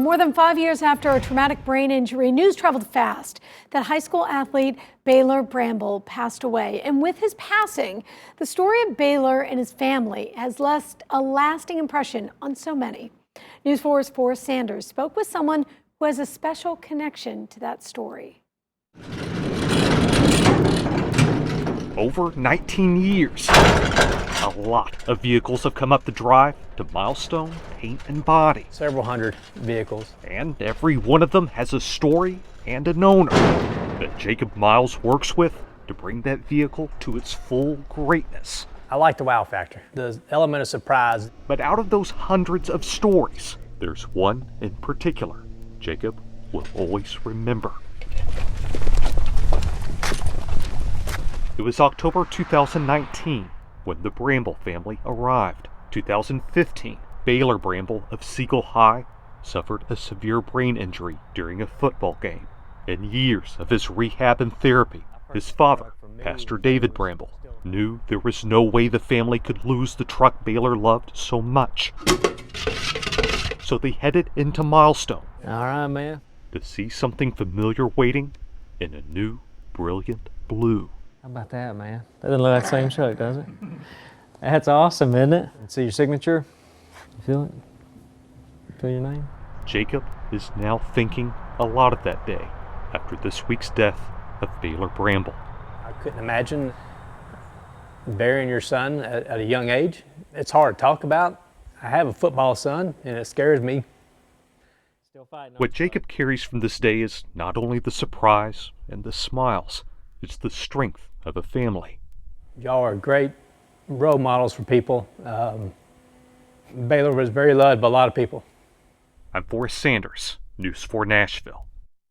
More than 5 years after a traumatic brain injury, news traveled fast that high school athlete Baylor Bramble passed away. And with his passing, the story of Baylor and his family has left a lasting impression on so many. News 4's Forrest Sanders spoke with someone who has a special connection to that story. Over 19 years, a lot of vehicles have come up the drive to Milestone Paint and Body. Several hundred vehicles. And every one of them has a story and an owner that Jacob Miles works with to bring that vehicle to its full greatness. I like the wow factor, the element of surprise. But out of those hundreds of stories, there's one in particular Jacob will always remember. It was October 2019 when the Bramble family arrived. 2015, Baylor Bramble of Siegel High suffered a severe brain injury during a football game. In years of his rehab and therapy, his father, Pastor David Bramble, knew there was no way the family could lose the truck Baylor loved so much. So they headed into Milestone. All right, man. To see something familiar waiting in a new, brilliant blue. How about that, man? That doesn't look like the same truck, does it? That's awesome, isn't it? See your signature? You feel it? Feel your name? Jacob is now thinking a lot of that day after this week's death of Baylor Bramble. I couldn't imagine burying your son at a young age. It's hard to talk about. I have a football son, and it scares me. What Jacob carries from this day is not only the surprise and the smiles, it's the strength of a family. Y'all are great role models for people. Baylor was very loved by a lot of people. I'm Forrest Sanders, News 4 Nashville.